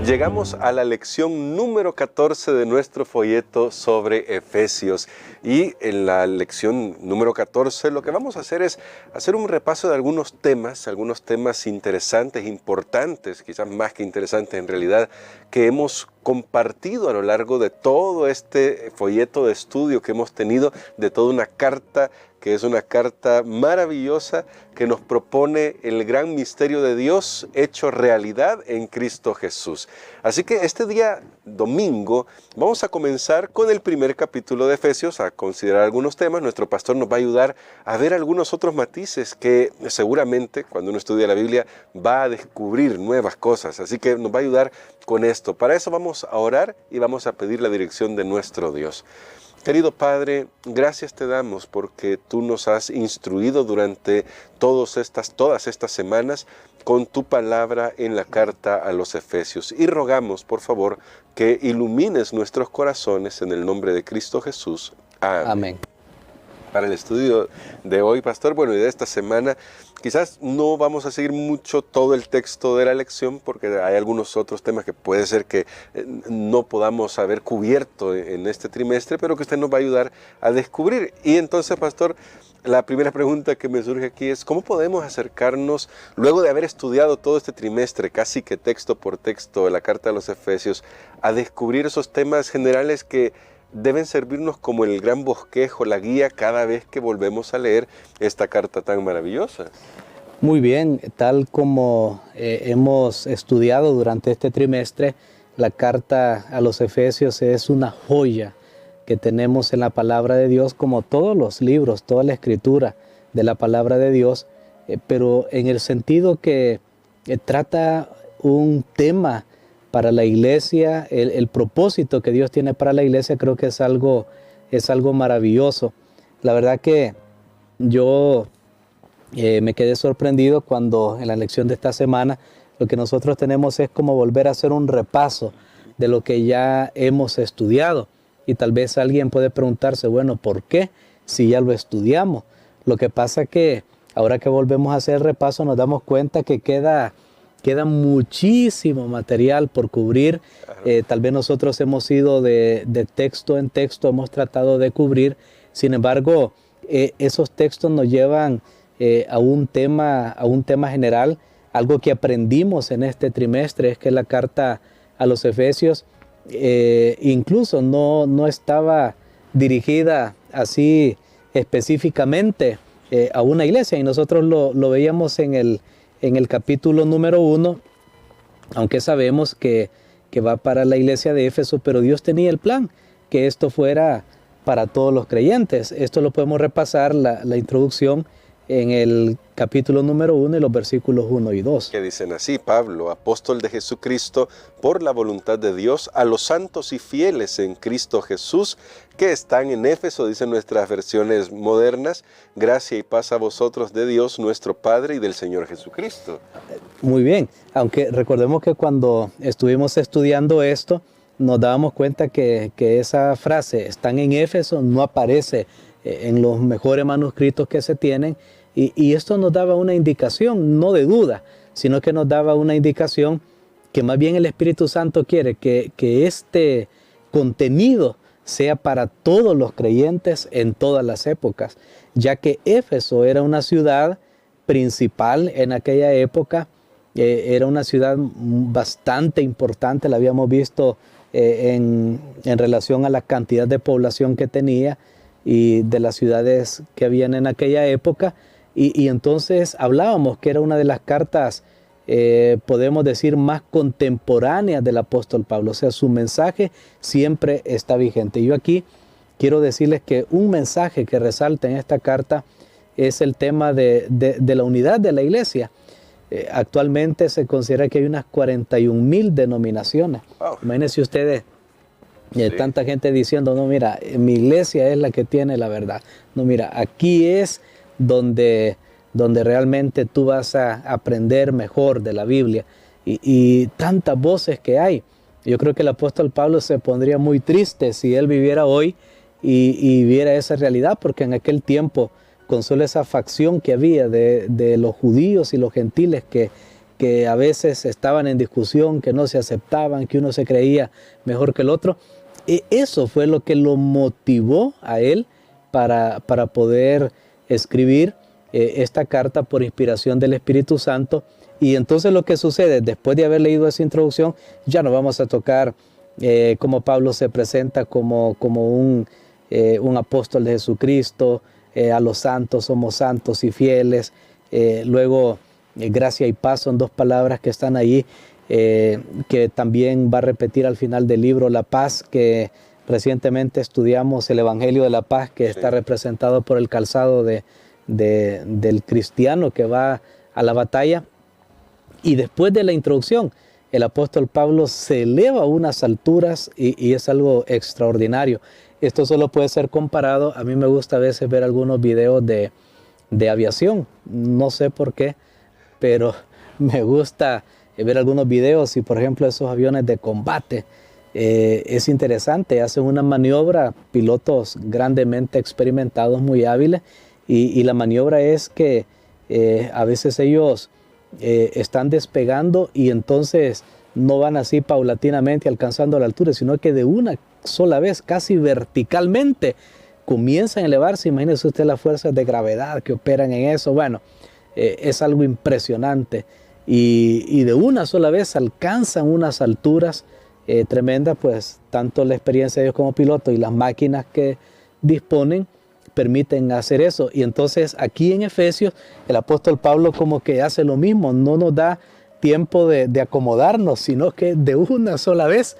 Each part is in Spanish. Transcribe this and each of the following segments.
Llegamos a la lección número 14 de nuestro folleto sobre Efesios. Y en la lección número 14 lo que vamos a hacer es hacer un repaso de algunos temas interesantes, importantes, quizás más que interesantes en realidad, que hemos compartido a lo largo de todo este folleto de estudio que hemos tenido, de toda una carta que es una carta maravillosa que nos propone el gran misterio de Dios hecho realidad en Cristo Jesús. Así que este día domingo vamos a comenzar con el primer capítulo de Efesios, a considerar algunos temas. Nuestro pastor nos va a ayudar a ver algunos otros matices que seguramente cuando uno estudia la Biblia va a descubrir nuevas cosas. Así que nos va a ayudar con esto. Para eso vamos a orar y vamos a pedir la dirección de nuestro Dios. Querido Padre, gracias te damos porque tú nos has instruido durante todas estas semanas con tu palabra en la carta a los Efesios. Y rogamos, por favor, que ilumines nuestros corazones en el nombre de Cristo Jesús. Amén. Amén. Para el estudio de hoy, pastor, y de esta semana, quizás no vamos a seguir mucho todo el texto de la lección porque hay algunos otros temas que puede ser que no podamos haber cubierto en este trimestre, pero que usted nos va a ayudar a descubrir. Y entonces, pastor, la primera pregunta que me surge aquí es, ¿cómo podemos acercarnos, luego de haber estudiado todo este trimestre, casi que texto por texto, de la carta a los Efesios, a descubrir esos temas generales que deben servirnos como el gran bosquejo, la guía cada vez que volvemos a leer esta carta tan maravillosa? Muy bien, tal como hemos estudiado durante este trimestre, la carta a los Efesios es una joya que tenemos en la palabra de Dios, como todos los libros, toda la escritura de la palabra de Dios, pero en el sentido que trata un tema para la iglesia, el propósito que Dios tiene para la iglesia, creo que es algo maravilloso. La verdad que yo me quedé sorprendido cuando en la lección de esta semana lo que nosotros tenemos es como volver a hacer un repaso de lo que ya hemos estudiado. Y tal vez alguien puede preguntarse, bueno, ¿por qué? Si ya lo estudiamos. Lo que pasa que ahora que volvemos a hacer el repaso nos damos cuenta que queda muchísimo material por cubrir. Tal vez nosotros hemos ido de texto en texto, hemos tratado de cubrir. Sin embargo, esos textos nos llevan a un tema general. Algo que aprendimos en este trimestre es que la carta a los Efesios incluso no estaba dirigida así específicamente a una iglesia, y nosotros lo veíamos en el capítulo número 1, aunque sabemos que va para la iglesia de Éfeso, pero Dios tenía el plan que esto fuera para todos los creyentes. Esto lo podemos repasar, la introducción, en el capítulo número 1 y los versículos 1 y 2. Que dicen así: Pablo, apóstol de Jesucristo, por la voluntad de Dios, a los santos y fieles en Cristo Jesús, que están en Éfeso, dicen nuestras versiones modernas, gracia y paz a vosotros de Dios nuestro Padre y del Señor Jesucristo. Muy bien, aunque recordemos que cuando estuvimos estudiando esto, nos dábamos cuenta que esa frase, están en Éfeso, no aparece en los mejores manuscritos que se tienen, y esto nos daba una indicación, no de duda, sino que nos daba una indicación que más bien el Espíritu Santo quiere que este contenido sea para todos los creyentes en todas las épocas, ya que Éfeso era una ciudad principal en aquella época, era una ciudad bastante importante, la habíamos visto en relación a la cantidad de población que tenía y de las ciudades que habían en aquella época, y entonces hablábamos que era una de las cartas, podemos decir, más contemporáneas del apóstol Pablo. O sea, su mensaje siempre está vigente. Yo aquí quiero decirles que un mensaje que resalta en esta carta es el tema de la unidad de la iglesia. Actualmente se considera que hay unas 41,000 denominaciones. Wow. Imagínense ustedes, sí, tanta gente diciendo, no, mira, mi iglesia es la que tiene la verdad. No, mira, aquí es donde realmente tú vas a aprender mejor de la Biblia. Y tantas voces que hay. Yo creo que el apóstol Pablo se pondría muy triste si él viviera hoy y viera esa realidad, porque en aquel tiempo, con solo esa facción que había de los judíos y los gentiles que que a veces estaban en discusión, que no se aceptaban, que uno se creía mejor que el otro. Eso fue lo que lo motivó a él para poder escribir esta carta por inspiración del Espíritu Santo. Y entonces lo que sucede, después de haber leído esa introducción, ya no vamos a tocar cómo Pablo se presenta como un apóstol de Jesucristo, a los santos somos santos y fieles. Luego, gracia y paz son dos palabras que están ahí, que también va a repetir al final del libro. La paz, que recientemente estudiamos el Evangelio de la Paz, que está representado por el calzado del cristiano que va a la batalla. Y después de la introducción, el apóstol Pablo se eleva a unas alturas y es algo extraordinario. Esto solo puede ser comparado, a mí me gusta a veces ver algunos videos de aviación, no sé por qué, pero me gusta ver algunos videos y por ejemplo esos aviones de combate, es interesante, hacen una maniobra, pilotos grandemente experimentados, muy hábiles, y la maniobra es que a veces ellos están despegando y entonces no van así paulatinamente alcanzando la altura, sino que de una sola vez, casi verticalmente, comienzan a elevarse. Imagínese usted las fuerzas de gravedad que operan en eso. Bueno, es algo impresionante y de una sola vez alcanzan unas alturas tremendas, pues tanto la experiencia de ellos como pilotos y las máquinas que disponen permiten hacer eso. Y entonces aquí en Efesios el apóstol Pablo como que hace lo mismo, no nos da tiempo de acomodarnos, sino que de una sola vez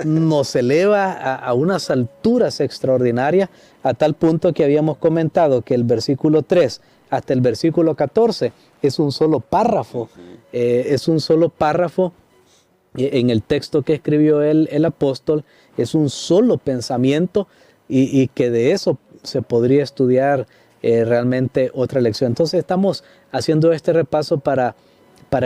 nos eleva a unas alturas extraordinarias, a tal punto que habíamos comentado que el versículo 3 hasta el versículo 14 es un solo párrafo, es un solo párrafo en el texto que escribió el apóstol, es un solo pensamiento y que de eso se podría estudiar realmente otra lección. Entonces estamos haciendo este repaso para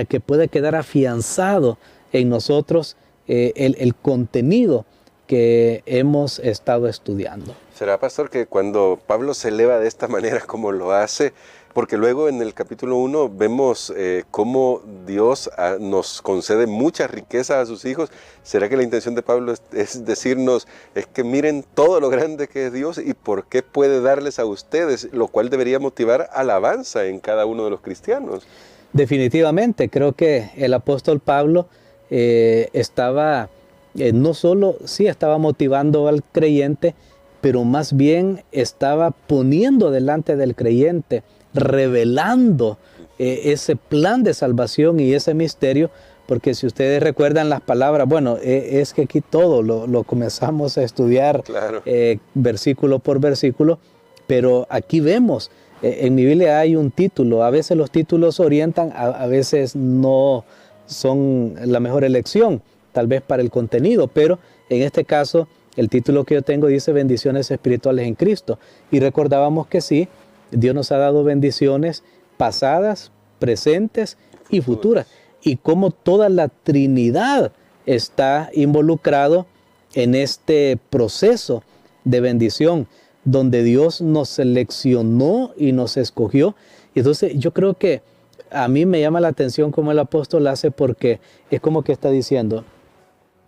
que pueda quedar afianzado en nosotros el contenido que hemos estado estudiando. ¿Será, pastor, que cuando Pablo se eleva de esta manera como lo hace, porque luego en el capítulo 1 vemos cómo Dios nos concede mucha riqueza a sus hijos? ¿Será que la intención de Pablo es decirnos, es que miren todo lo grande que es Dios y por qué puede darles a ustedes, lo cual debería motivar alabanza en cada uno de los cristianos? Definitivamente, creo que el apóstol Pablo estaba, no solo, sí estaba motivando al creyente, pero más bien estaba poniendo delante del creyente, revelando ese plan de salvación y ese misterio, porque si ustedes recuerdan las palabras, bueno, es que aquí todo lo comenzamos a estudiar, claro, versículo por versículo, pero aquí vemos, en mi Biblia hay un título, a veces los títulos orientan, a veces no son la mejor elección, tal vez para el contenido, pero en este caso el título que yo tengo dice bendiciones espirituales en Cristo, y recordábamos que sí, Dios nos ha dado bendiciones pasadas, presentes y futuras, y como toda la Trinidad está involucrado en este proceso de bendición, donde Dios nos seleccionó y nos escogió. Y entonces yo creo que a mí me llama la atención cómo el apóstol hace, porque es como que está diciendo,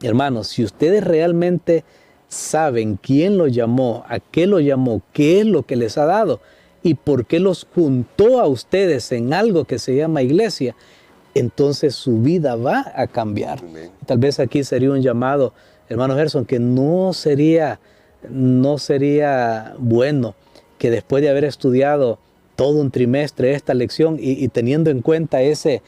hermanos, si ustedes realmente saben quién los llamó, a qué los llamó, qué es lo que les ha dado y por qué los juntó a ustedes en algo que se llama iglesia, entonces su vida va a cambiar. Amén. Tal vez aquí sería un llamado, hermano Gerson, que no sería bueno que después de haber estudiado todo un trimestre esta lección y teniendo en cuenta ese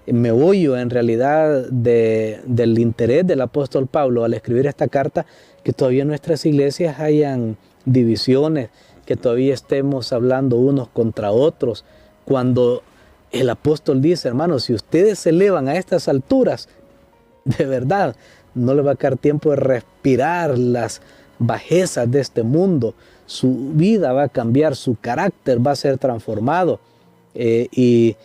meollo en realidad del interés del apóstol Pablo al escribir esta carta, que todavía en nuestras iglesias hayan divisiones, que todavía estemos hablando unos contra otros, cuando el apóstol dice, hermanos, si ustedes se elevan a estas alturas, de verdad, no le va a quedar tiempo de respirar las bajezas de este mundo. Su vida va a cambiar, su carácter va a ser transformado. Y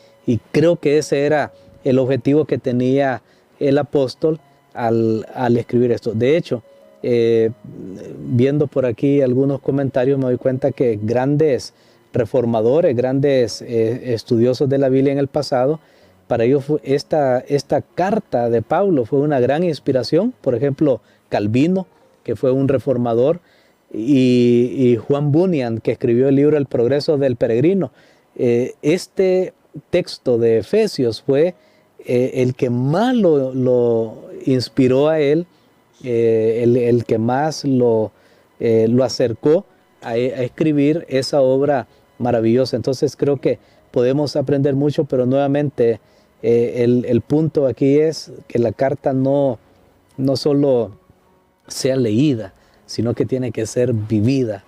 creo que ese era el objetivo que tenía el apóstol al escribir esto. De hecho, viendo por aquí algunos comentarios, me doy cuenta que grandes reformadores, grandes estudiosos de la Biblia en el pasado, para ellos esta carta de Pablo fue una gran inspiración. Por ejemplo, Calvino, que fue un reformador, y Juan Bunyan, que escribió el libro El progreso del peregrino. Este texto de Efesios fue el que más lo inspiró a él, el que más lo acercó a escribir esa obra maravillosa. Entonces creo que podemos aprender mucho, pero nuevamente el punto aquí es que la carta no solo sea leída, sino que tiene que ser vivida.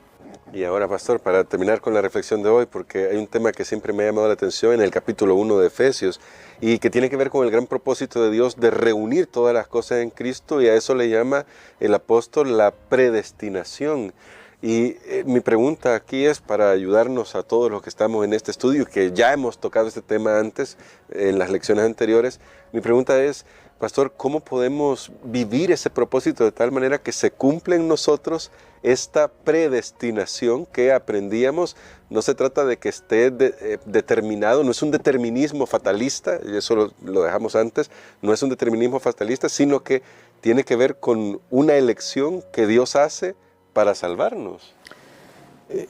Y ahora, pastor, para terminar con la reflexión de hoy, porque hay un tema que siempre me ha llamado la atención en el capítulo 1 de Efesios, y que tiene que ver con el gran propósito de Dios de reunir todas las cosas en Cristo, y a eso le llama el apóstol la predestinación. Y mi pregunta aquí es para ayudarnos a todos los que estamos en este estudio, que ya hemos tocado este tema antes, en las lecciones anteriores. Mi pregunta es, pastor, ¿cómo podemos vivir ese propósito de tal manera que se cumpla en nosotros esta predestinación que aprendíamos? No se trata de que esté determinado, no es un determinismo fatalista, y eso lo dejamos antes, no es un determinismo fatalista, sino que tiene que ver con una elección que Dios hace para salvarnos.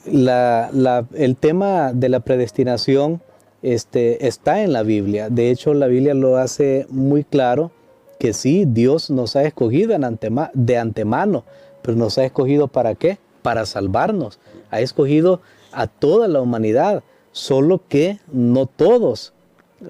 El tema de la predestinación está en la Biblia. De hecho, la Biblia lo hace muy claro que sí, Dios nos ha escogido de antemano, pero nos ha escogido ¿para qué? Para salvarnos. Ha escogido a toda la humanidad, solo que no todos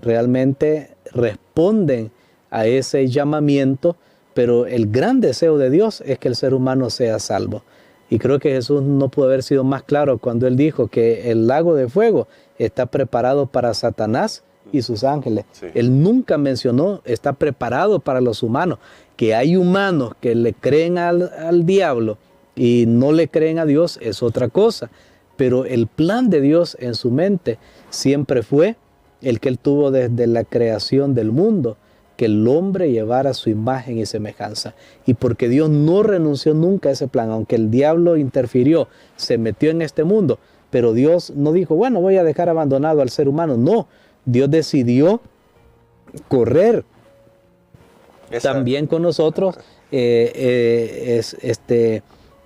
realmente responden a ese llamamiento, pero el gran deseo de Dios es que el ser humano sea salvo. Y creo que Jesús no pudo haber sido más claro cuando Él dijo que el lago de fuego está preparado para Satanás y sus ángeles. Sí. Él nunca mencionó, está preparado para los humanos. Que hay humanos que le creen al diablo y no le creen a Dios es otra cosa. Pero el plan de Dios en su mente siempre fue el que Él tuvo desde la creación del mundo, que el hombre llevara su imagen y semejanza. Y porque Dios no renunció nunca a ese plan, aunque el diablo interfirió, se metió en este mundo, pero Dios no dijo, bueno, voy a dejar abandonado al ser humano. No, Dios decidió correr también con nosotros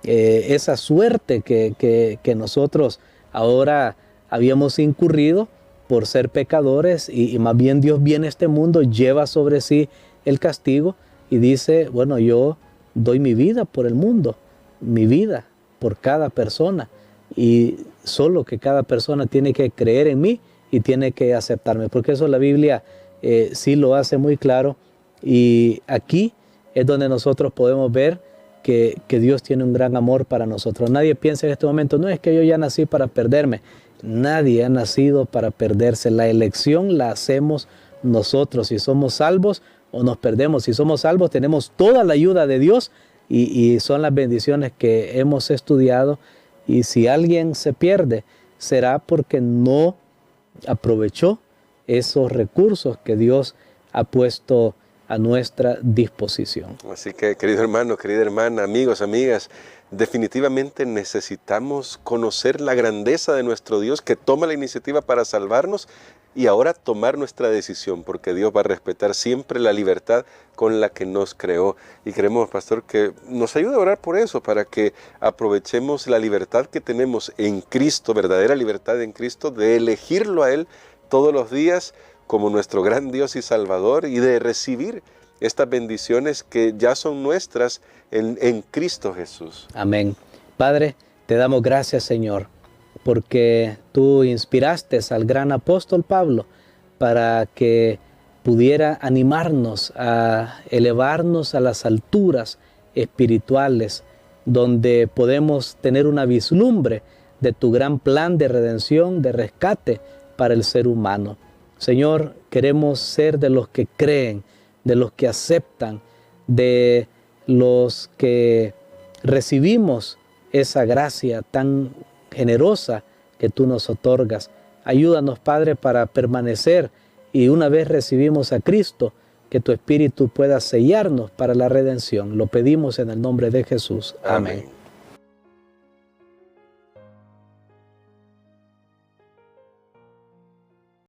esa suerte que nosotros ahora habíamos incurrido por ser pecadores, y más bien Dios viene a este mundo, lleva sobre sí el castigo y dice, bueno, yo doy mi vida por el mundo, mi vida por cada persona, y solo que cada persona tiene que creer en mí y tiene que aceptarme, porque eso la Biblia sí lo hace muy claro. Y aquí es donde nosotros podemos ver que Dios tiene un gran amor para nosotros. Nadie piensa en este momento, no, es que yo ya nací para perderme. Nadie ha nacido para perderse. La elección la hacemos nosotros, si somos salvos o nos perdemos. Si somos salvos tenemos toda la ayuda de Dios y son las bendiciones que hemos estudiado. Y si alguien se pierde, será porque no aprovechó esos recursos que Dios ha puesto a nuestra disposición. Así que, querido hermano, querida hermana, amigos, amigas, definitivamente necesitamos conocer la grandeza de nuestro Dios, que toma la iniciativa para salvarnos, y ahora tomar nuestra decisión, porque Dios va a respetar siempre la libertad con la que nos creó. Y queremos, pastor, que nos ayude a orar por eso, para que aprovechemos la libertad que tenemos en Cristo, verdadera libertad en Cristo, de elegirlo a Él todos los días como nuestro gran Dios y Salvador, y de recibir estas bendiciones que ya son nuestras en Cristo Jesús. Amén. Padre, te damos gracias, Señor, porque tú inspiraste al gran apóstol Pablo para que pudiera animarnos a elevarnos a las alturas espirituales, donde podemos tener una vislumbre de tu gran plan de redención, de rescate para el ser humano. Señor, queremos ser de los que creen, de los que aceptan, de los que recibimos esa gracia tan generosa que tú nos otorgas. Ayúdanos, Padre, para permanecer, y una vez recibimos a Cristo, que tu Espíritu pueda sellarnos para la redención. Lo pedimos en el nombre de Jesús. Amén.